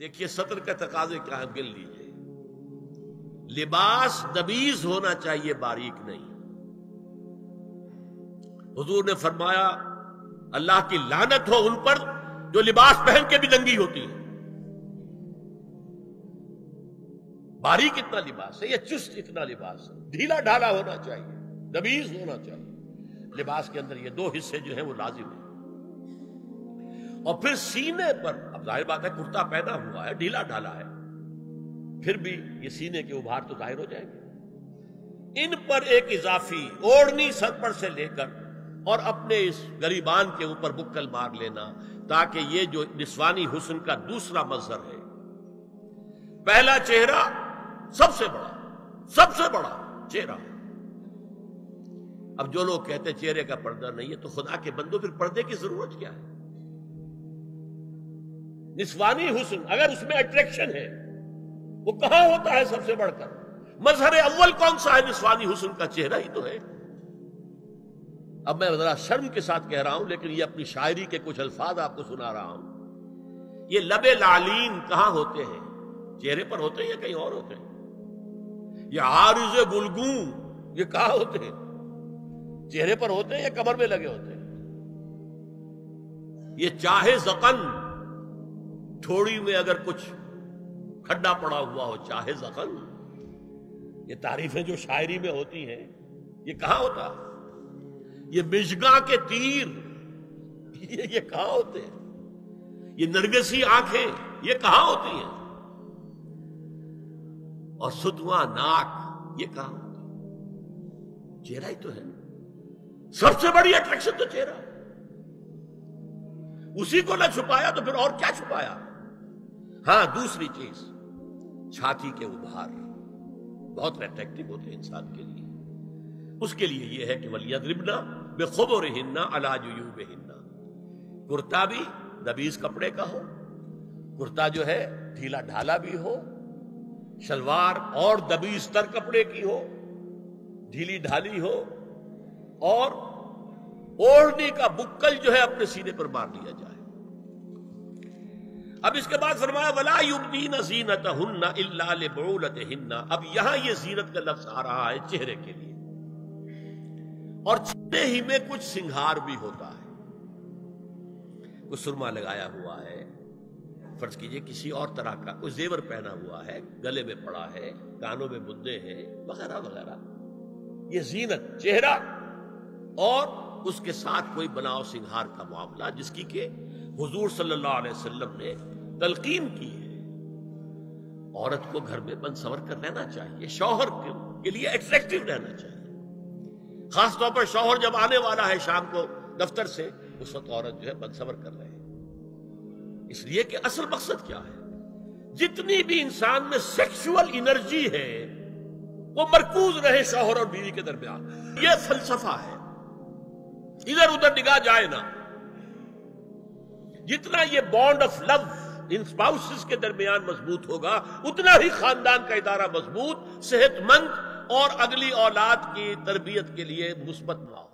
دیکھیے سطر کا تقاضے کیا ہے، گن لیجیے. لباس نبیز ہونا چاہیے، باریک نہیں. حضور نے فرمایا اللہ کی لعنت ہو ان پر جو لباس پہن کے بھی ننگی ہوتی ہے. باریک اتنا لباس ہے یا چست اتنا لباس ہے، ڈھیلا ڈھالا ہونا چاہیے، نبیز ہونا چاہیے. لباس کے اندر یہ دو حصے جو ہیں وہ لازم ہیں. اور پھر سینے پر، اب ظاہر بات ہے کرتا پہنا ہوا ہے، ڈھیلا ڈھالا ہے، پھر بھی یہ سینے کے ابھار تو ظاہر ہو جائیں گے. ان پر ایک اضافی اوڑھنی سر پر سے لے کر اور اپنے اس گریبان کے اوپر بکل مار لینا، تاکہ یہ جو نسوانی حسن کا دوسرا مظہر ہے. پہلا چہرہ سب سے بڑا چہرہ. اب جو لوگ کہتے ہیں چہرے کا پردہ نہیں ہے، تو خدا کے بندو پھر پردے کی ضرورت کیا ہے؟ نسوانی حسن اگر اس میں اٹریکشن ہے، وہ کہاں ہوتا ہے سب سے بڑھ کر؟ مظہر اول کون سا ہے نسوانی حسن کا؟ چہرہ ہی تو ہے. اب میں ذرا شرم کے ساتھ کہہ رہا ہوں، لیکن یہ اپنی شاعری کے کچھ الفاظ آپ کو سنا رہا ہوں. یہ لب لعلین کہاں ہوتے ہیں؟ چہرے پر ہوتے ہیں یا کہیں اور ہوتے ہیں؟ یہ عارض گلگوں یہ کہاں ہوتے ہیں؟ چہرے پر ہوتے ہیں یا کمر میں لگے ہوتے ہیں؟ یہ چاہے زقن، تھوڑی میں اگر کچھ کھڈا پڑا ہوا ہو، چاہے زقن. یہ تعریفیں جو شاعری میں ہوتی ہیں یہ کہاں ہوتا؟ یہ مژگاں کے تیر یہ کہاں ہوتے ہیں؟ یہ نرگسی آنکھیں یہ کہاں ہوتی ہیں؟ اور ستواں ناک یہ کہاں ہوتی ہے؟ چہرہ ہی تو ہے. سب سے بڑی اٹریکشن تو چہرہ. اسی کو نہ چھپایا تو پھر اور کیا چھپایا؟ ہاں دوسری چیز، چھاتی کے ابھار بہت اٹریکٹیو ہوتے ہیں انسان کے لیے. اس کے لیے یہ ہے کہ وَلْيَضْرِبْنَ بِخُمُرِهِنَّ عَلَى جُيُوبِهِنَّ. کرتا بھی نبیز کپڑے کا ہو، کرتا جو ہے ڈھیلا ڈھالا بھی ہو، شلوار اور نبیز تر کپڑے کی ہو، ڈھیلی ڈھالی ہو، اور اوڑھنی کا بکل جو ہے اپنے سینے پر مار لیا جائے. اب اس کے بعد فرمایا وَلَا يُبْدِينَ زِينَتَهُنَّ إِلَّا لِبُعُولَتِهِنَّ. اب یہاں یہ زینت کا لفظ آ رہا ہے چہرے کے لیے، اور چہرے ہی میں کچھ سنگھار بھی ہوتا ہے. کوئی سرما لگایا ہوا ہے، فرض کیجئے کسی اور طرح کا کوئی زیور پہنا ہوا ہے، گلے میں پڑا ہے، کانوں میں بندے ہیں وغیرہ وغیرہ. یہ زینت چہرہ اور اس کے ساتھ کوئی بناؤ سنگھار کا معاملہ، جس کی کہ حضور صلی اللہ علیہ وسلم نے تلقین کی ہے. عورت کو گھر میں بن سور کر رہنا چاہیے، شوہر کے لیے ایٹریکٹیو رہنا چاہیے. خاص طور پر شوہر جب آنے والا ہے شام کو دفتر سے، اس وقت عورت جو ہے بن سور کر رہے. اس لیے کہ اصل مقصد کیا ہے؟ جتنی بھی انسان میں سیکشول انرجی ہے وہ مرکوز رہے شوہر اور بیوی کے درمیان. یہ فلسفہ ہے، ادھر ادھر نگاہ جائے نا. جتنا یہ بانڈ آف لو ان اسپاؤسز کے درمیان مضبوط ہوگا، اتنا ہی خاندان کا ادارہ مضبوط، صحت مند اور اگلی اولاد کی تربیت کے لیے مثبت ماحول.